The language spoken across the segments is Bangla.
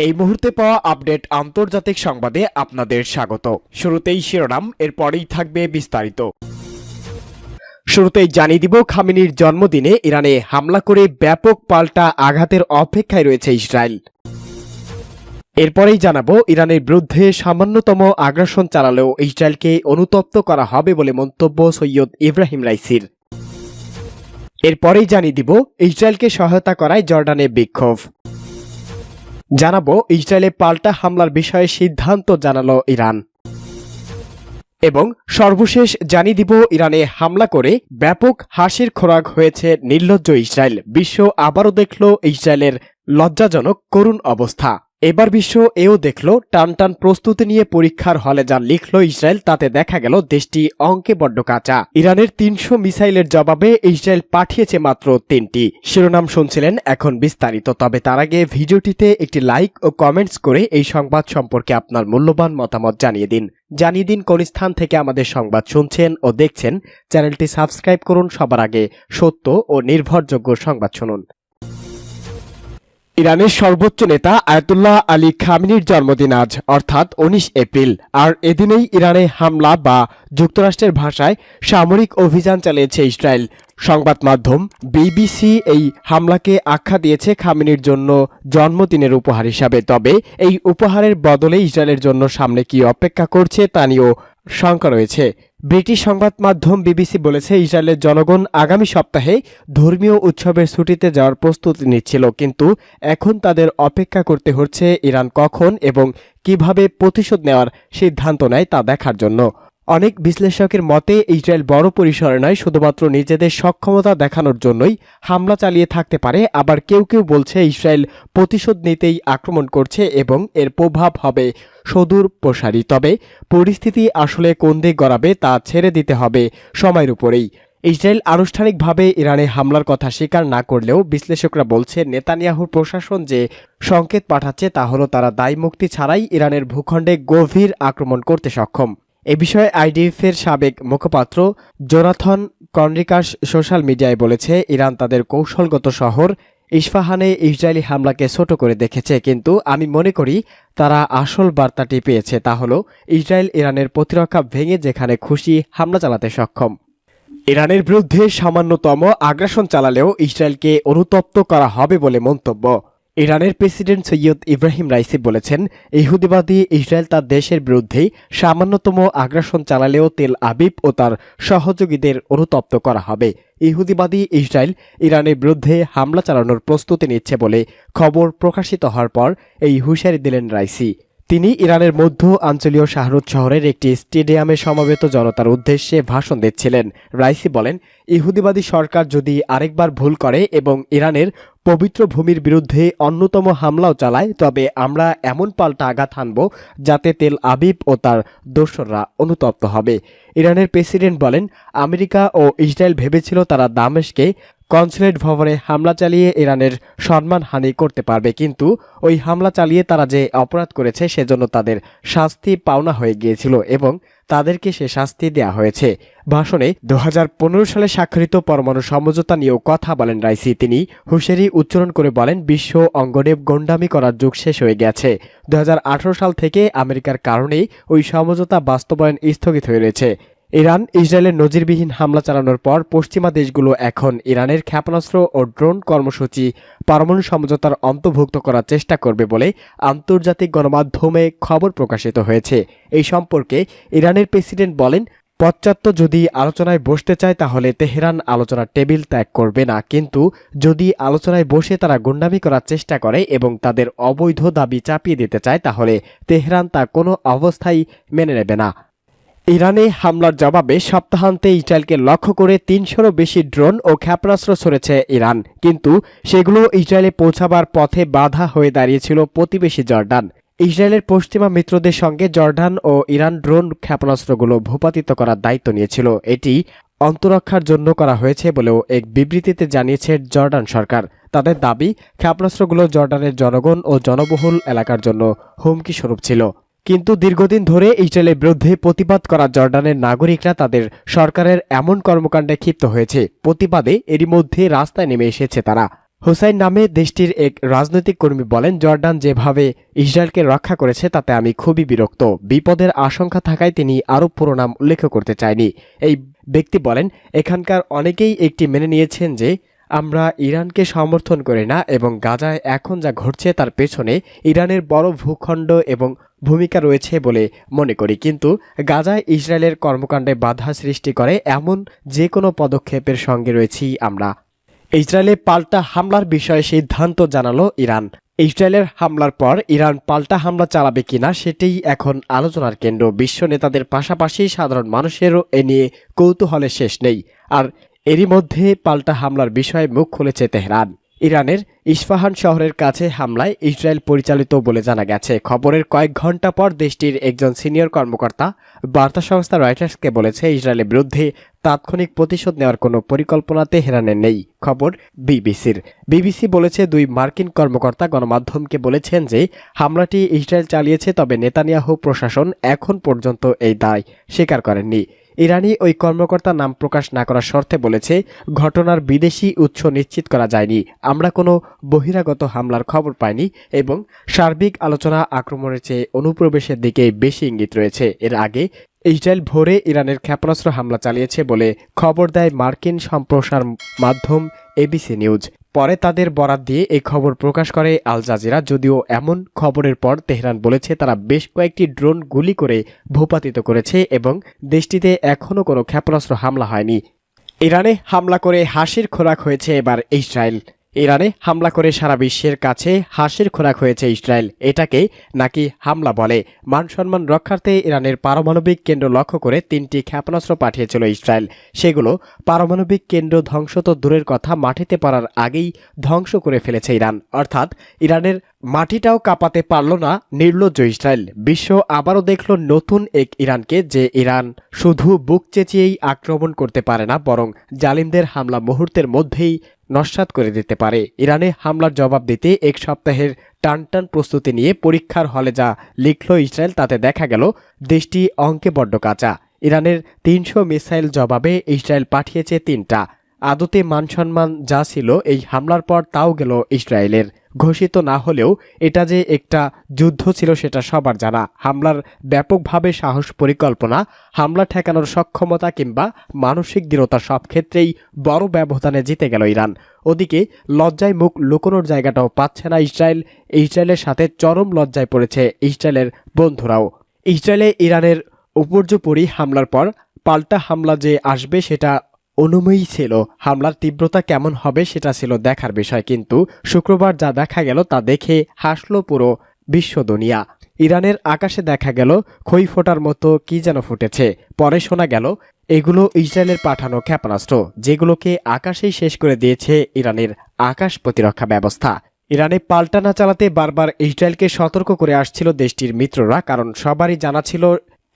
এই মুহূর্তে পাওয়া আপডেট আন্তর্জাতিক সংবাদে আপনাদের স্বাগত। শুরুতেই শিরোনাম, এরপরেই থাকবে বিস্তারিত। শুরুতেই জানিয়ে দিব, খামেনির জন্মদিনে ইরানে হামলা করে ব্যাপক পাল্টা আঘাতের অপেক্ষায় রয়েছে ইসরায়েল। এরপরেই জানাবো, ইরানের বিরুদ্ধে সামান্যতম আগ্রাসন চালালেও ইসরায়েলকে অনুতপ্ত করা হবে বলে মন্তব্য সৈয়দ ইব্রাহিম রাইসির। এরপরেই জানিয়ে দিব, ইসরায়েলকে সহায়তা করায় জর্ডানে বিক্ষোভ। জানাবো, ইসরায়েলে পাল্টা হামলার বিষয়ে সিদ্ধান্ত জানালো ইরান। এবং সর্বশেষ জানিয়ে দিব, ইরানে হামলা করে ব্যাপক হাসির খোরাক হয়েছে নির্লজ্জ ইসরায়েল। বিশ্ব আবারও দেখল ইসরায়েলের লজ্জাজনক করুণ অবস্থা। এবার বিশ্ব এও দেখল টানটান প্রস্তুতি নিয়ে পরীক্ষার হলে যা লিখল ইসরায়েল, তাতে দেখা গেল দেশটি অঙ্কে বড্ড কাঁচা। ইরানের ৩০০ মিসাইলের জবাবে ইসরায়েল পাঠিয়েছে মাত্র ৩টি। শিরোনাম শুনছিলেন, এখন বিস্তারিত। তবে তার আগে ভিডিওটিতে একটি লাইক ও কমেন্টস করে এই সংবাদ সম্পর্কে আপনার মূল্যবান মতামত জানিয়ে দিন কোন স্থান থেকে আমাদের সংবাদ শুনছেন ও দেখছেন। চ্যানেলটি সাবস্ক্রাইব করুন সবার আগে সত্য ও নির্ভরযোগ্য সংবাদ শুনুন। ইরানের সর্বোচ্চ নেতা আয়াতুল্লাহ আলী খামেনির জন্মদিন আজ, অর্থাৎ ১৯ এপ্রিল। আর এদিনেই ইরানে হামলা বা যুক্তরাষ্ট্রের ভাষায় সামরিক অভিযান চালিয়েছে ইসরায়েল। সংবাদ মাধ্যম বিবিসি এই হামলাকে আখ্যা দিয়েছে খামেনির জন্য জন্মদিনের উপহার হিসাবে। তবে এই উপহারের বদলে ইসরায়েলের জন্য সামনে কি অপেক্ষা করছে তা নিয়েও শঙ্কা রয়েছে। ব্রিটিশ সংবাদ মাধ্যম বিবিসি বলেছে, ইসরায়েলের জনগণ আগামী সপ্তাহে ধর্মীয় উৎসবের ছুটিতে যাওয়ার প্রস্তুতি নিচ্ছিল, কিন্তু এখন তাদের অপেক্ষা করতে হচ্ছে ইরান কখন এবং কিভাবে প্রতিশোধ নেওয়ার সিদ্ধান্ত নেয় তা দেখার জন্য। অনেক বিশ্লেষকের মতে, ইসরায়েল বড় পরিসরে নয়, শুধুমাত্র নিজেদের সক্ষমতা দেখানোর জন্যই হামলা চালিয়ে থাকতে পারে। আবার কেউ কেউ বলছে, ইসরায়েল প্রতিশোধ নিতেই আক্রমণ করছে এবং এর প্রভাব হবে সুদূর প্রসারী। তবে পরিস্থিতি আসলে কোন দিক গড়াবে তা ছেড়ে দিতে হবে সময়ের উপরেই। ইসরায়েল আনুষ্ঠানিকভাবে ইরানে হামলার কথা স্বীকার না করলেও বিশ্লেষকরা বলছে, নেতানিয়াহুর প্রশাসন যে সংকেত পাঠাচ্ছে তা হলো তারা দায়মুক্তি ছাড়াই ইরানের ভূখণ্ডে গভীর আক্রমণ করতে সক্ষম। এ বিষয়ে আইডিএফের সাবেক মুখপাত্র জোনাথন কনরিকাস সোশ্যাল মিডিয়ায় বলেছে, ইরান তাদের কৌশলগত শহর ইস্পাহানে ইসরায়েলি হামলাকে ছোট করে দেখেছে, কিন্তু আমি মনে করি তারা আসল বার্তাটি পেয়েছে। তা হলো ইসরায়েল ইরানের প্রতিরক্ষা ভেঙে যেখানে খুশি হামলা চালাতে সক্ষম। ইরানের বিরুদ্ধে সামান্যতম আগ্রাসন চালালেও ইসরায়েলকে অনুতপ্ত করা হবে বলে মন্তব্য। ইরানের প্রেসিডেন্ট সৈয়দ ইব্রাহিম রাইসি বলেছেন, ইহুদিবাদী ইসরায়েল তার দেশের বিরুদ্ধে সামান্যতম আগ্রাসন চালালেও তেল আবিব ও তার সহযোগীদের অনুতপ্ত করা হবে। ইহুদিবাদী ইসরায়েল ইরানের বিরুদ্ধে হামলা চালানোর প্রস্তুতি নিচ্ছে বলে খবর প্রকাশিত হওয়ার পর এই হুঁশিয়ারি দিলেন রাইসি। তিনি ইরানের মধ্য অঞ্চলীয় শাহরুদ শহরের একটি স্টেডিয়ামে সমবেত জনতার উদ্দেশ্যে ভাষণ দিচ্ছিলেন। রাইসি বলেন, ইহুদিবাদী সরকার যদি আরেকবার ভুল করে এবং ইরানের পবিত্র ভূমির বিরুদ্ধে অন্যতম হামলাও চালায়, তবে আমরা এমন পাল্টা আঘাত হানব যাতে তেল আবিব ও তার দোসররা অনুতপ্ত হবে। ইরানের প্রেসিডেন্ট বলেন, আমেরিকা ও ইসরায়েল ভেবেছিল তারা দামেস্কে কনসুলেট ভবনে হামলা চালিয়ে ইরানের সম্মানহানি করতে পারবে, কিন্তু ওই হামলা চালিয়ে তারা যে অপরাধ করেছে সেজন্য তাদের শাস্তি পাওনা হয়ে গিয়েছিল এবং তাদেরকে সে শাস্তি দেয়া হয়েছে। ভাষণে 2015 সালে স্বাক্ষরিত পরমাণু সমঝোতা নিয়েও কথা বলেন রাইসি। তিনি হুঁশিয়ারি উচ্চারণ করে বলেন, বিশ্ব অঙ্গনে গণ্ডামি করার যুগ শেষ হয়ে গেছে। 2018 সাল থেকে আমেরিকার কারণেই ওই সমঝোতা বাস্তবায়ন স্থগিত হয়ে রয়েছে। ইরান ইসরায়েলের নজিরবিহীন হামলা চালানোর পর পশ্চিমা দেশগুলো এখন ইরানের ক্ষেপণাস্ত্র ও ড্রোন কর্মসূচি পরমাণু সমঝোতার অন্তর্ভুক্ত করার চেষ্টা করবে বলে আন্তর্জাতিক গণমাধ্যমে খবর প্রকাশিত হয়েছে। এই সম্পর্কে ইরানের প্রেসিডেন্ট বলেন, পাশ্চাত্য যদি আলোচনায় বসতে চায় তাহলে তেহরান আলোচনার টেবিল ত্যাগ করবে না, কিন্তু যদি আলোচনায় বসে তারা গুন্ডামি করার চেষ্টা করে এবং তাদের অবৈধ দাবি চাপিয়ে দিতে চায় তাহলে তেহরান তা কোনো অবস্থায় মেনে নেবে না। ইরানে হামলার জবাবে সপ্তাহান্তে ইসরায়েলকে লক্ষ্য করে ৩০০রও বেশি ড্রোন ও ক্ষেপণাস্ত্র ছড়েছে ইরান, কিন্তু সেগুলো ইসরায়েলে পৌঁছাবার পথে বাধা হয়ে দাঁড়িয়েছিল প্রতিবেশী জর্ডান। ইসরায়েলের পশ্চিমা মিত্রদের সঙ্গে জর্ডান ও ইরান ড্রোন ক্ষেপণাস্ত্রগুলো ভূপাতিত করার দায়িত্ব নিয়েছিল। এটি অন্তরক্ষার জন্য করা হয়েছে বলেও এক বিবৃতিতে জানিয়েছে জর্ডান সরকার। তাদের দাবি, ক্ষেপণাস্ত্রগুলো জর্ডানের জনগণ ও জনবহুল এলাকার জন্য হুমকি স্বরূপ ছিল। কিন্তু দীর্ঘদিন ধরে ইসরায়েলের বিরুদ্ধে প্রতিবাদ করা জর্ডানের নাগরিকরা তাদের সরকারের এমন কর্মকাণ্ডে ক্ষিপ্ত হয়েছে। প্রতিবাদে এরই মধ্যে রাস্তায় নেমে এসেছে তারা। হুসাইন নামে দেশটির এক রাজনৈতিক কর্মী বলেন, জর্ডান যেভাবে ইসরায়েলকে রক্ষা করেছে তাতে আমি খুবই বিরক্ত। বিপদের আশঙ্কা থাকায় তিনি আরও পুরো নাম উল্লেখ করতে চায়নি। এই ব্যক্তি বলেন, এখানকার অনেকেই একটি মেনে নিয়েছেন যে আমরা ইরানকে সমর্থন করি না এবং গাজায় এখন যা ঘটছে তার পেছনে ইরানের বড় ভূখণ্ড এবং ভূমিকা রয়েছে বলে মনে করি, কিন্তু গাজায় ইসরায়েলের কর্মকাণ্ডে বাধা সৃষ্টি করে এমন যে কোনো পদক্ষেপের সঙ্গে রয়েছি আমরা। ইসরায়েলে পাল্টা হামলার বিষয়ে সিদ্ধান্ত জানালো ইরান। ইসরায়েলের হামলার পর ইরান পাল্টা হামলা চালাবে কিনা সেটাই এখন আলোচনার কেন্দ্র। বিশ্ব নেতাদের পাশাপাশি সাধারণ মানুষেরও এ নিয়ে কৌতূহলের শেষ নেই। আর এরই মধ্যে পাল্টা হামলার বিষয়ে মুখ খুলেছে তেহরান। ইরানের ইস্পাহান শহরের কাছে হামলায় ইসরায়েল পরিচালিত বলে জানা গেছে। খবরের কয়েক ঘন্টা পর দেশটির একজন সিনিয়র কর্মকর্তা বার্তা সংস্থা রয়টার্সকে বলেছে, ইসরায়েলের বিরুদ্ধে তাৎক্ষণিক প্রতিশোধ নেওয়ার কোনো পরিকল্পনা তেহরানের নেই। খবর বিবিসি বলেছে, দুই মার্কিন কর্মকর্তা গণমাধ্যমকে বলেছেন যে হামলাটি ইসরায়েল চালিয়েছে, তবে নেতানিয়াহু প্রশাসন এখন পর্যন্ত এই দায় স্বীকার করেননি। ইরানি ওই কর্মকর্তা নাম প্রকাশ না করার শর্তে বলেছে, ঘটনার বিদেশি উৎস নিশ্চিত করা যায়নি। আমরা কোনো বহিরাগত হামলার খবর পাইনি এবং সার্বিক আলোচনা আক্রমণের চেয়ে অনুপ্রবেশের দিকে বেশি ইঙ্গিত রয়েছে। এর আগে ইসরায়েল ভোরে ইরানের ক্ষেপণাস্ত্র হামলা চালিয়েছে বলে খবর দেয় মার্কিন সম্প্রসার মাধ্যম এবিসি নিউজ। পরে তাদের বরাত দিয়ে এই খবর প্রকাশ করে আল জাজিরা। যদিও এমন খবরের পর তেহরান বলেছে তারা বেশ কয়েকটি ড্রোন গুলি করে ভূপাতিত করেছে এবং দেশটিতে এখনও কোনো ক্ষেপণাস্ত্র হামলা হয়নি। ইরানে হামলা করে হাসির খোরাক হয়েছে এবার ইসরায়েল। ইরানে হামলা করে সারা বিশ্বের কাছে হাসির খোরাক হয়েছে ইসরায়েল। এটাকে নাকি হামলা বলে। মান সম্মান রক্ষার্থে ইরানের পারমাণবিক কেন্দ্র লক্ষ্য করে 3টি ক্ষেপণাস্ত্র পাঠিয়েছিল ইসরায়েল। সেগুলো পারমাণবিক কেন্দ্র ধ্বংস তো দূরের কথা, মাটিতে পড়ার আগেই ধ্বংস করে ফেলেছে ইরান। অর্থাৎ ইরানের মাটিটাও কাঁপাতে পারল না নির্লজ্জ ইসরায়েল। বিশ্ব আবারও দেখল নতুন এক ইরানকে, যে ইরান শুধু বুক চেঁচিয়েই আক্রমণ করতে পারে না, বরং জালিমদের হামলা মুহূর্তের মধ্যেই নস্যাৎ করে দিতে পারে। ইরানে হামলার জবাব দিতে এক সপ্তাহের টানটান প্রস্তুতি নিয়ে পরীক্ষার হলে যা লিখল ইসরায়েল, তাতে দেখা গেল দেশটি অঙ্কে বড্ড কাঁচা। ইরানের 300 মিসাইল জবাবে ইসরায়েল পাঠিয়েছে 3টা। আদতে মানসম্মান যা ছিল এই হামলার পর তাও গেল ইসরায়েলের। ঘোষিত না হলেও এটা যে একটা যুদ্ধ ছিল সেটা সবার জানা। হামলার ব্যাপকভাবে সাহস, পরিকল্পনা, হামলা ঠেকানোর সক্ষমতা কিংবা মানসিক দৃঢ়তা সব ক্ষেত্রেই বড় ব্যবধানে জিতে গেল ইরান। ওদিকে লজ্জায় মুখ লুকোনোর জায়গাটাও পাচ্ছে না ইসরায়েল। ইসরায়েলের সাথে চরম লজ্জায় পড়েছে ইসরায়েলের বন্ধুরাও। ইসরায়েলে ইরানের উপর্যুপরি হামলার পর পাল্টা হামলা যে আসবে সেটা অনুমেয়ই ছিল। হামলার তীব্রতা কেমন হবে সেটা ছিল দেখার বিষয়, কিন্তু শুক্রবার যা দেখা গেল তা দেখে হাসল পুরো বিশ্ব দুনিয়া। ইরানের আকাশে দেখা গেল খই ফোটার মতো কি যেন ফুটেছে। পরে শোনা গেল এগুলো ইসরায়েলের পাঠানো ক্ষেপণাস্ত্র, যেগুলোকে আকাশেই শেষ করে দিয়েছে ইরানের আকাশ প্রতিরক্ষা ব্যবস্থা। ইরানে পাল্টা না চালাতে বারবার ইসরায়েলকে সতর্ক করে আসছিল দেশটির মিত্ররা, কারণ সবারই জানা ছিল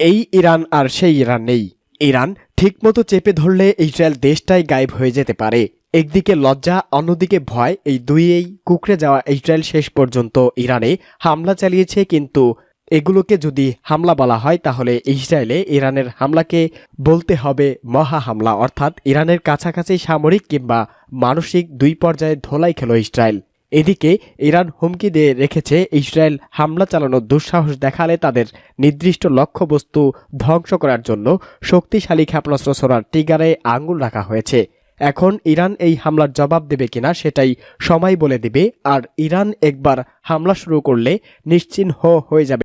এই ইরান আর সেই ইরান নেই। ইরান ঠিকমতো চেপে ধরলে ইসরায়েল দেশটাই গায়েব হয়ে যেতে পারে। একদিকে লজ্জা, অন্যদিকে ভয়, এই দুইয়েই কুঁকড়ে যাওয়া ইসরায়েল শেষ পর্যন্ত ইরানে হামলা চালিয়েছে। কিন্তু এগুলোকে যদি হামলা বলা হয় তাহলে ইসরায়েলে ইরানের হামলাকে বলতে হবে মহা হামলা। অর্থাৎ ইরানের কাছাকাছি সামরিক কিংবা মানসিক দুই পর্যায়ে ধোলাই খেল ইসরায়েল। এদিকে ইরান হুমকি দিয়ে রেখেছে, ইসরায়েল হামলা চালানোর দুঃসাহস দেখালে তাদের নির্দিষ্ট লক্ষ্যবস্তু ধ্বংস করার জন্য শক্তিশালী ক্ষেপণাস্ত্র ছোড়ার ট্রিগারে আঙুল রাখা হয়েছে। এখন ইরান এই হামলার জবাব দেবে কিনা সেটাই সময় বলে দিবে। আর ইরান একবার হামলা শুরু করলে নিশ্চিহ্ন হয়ে যাবে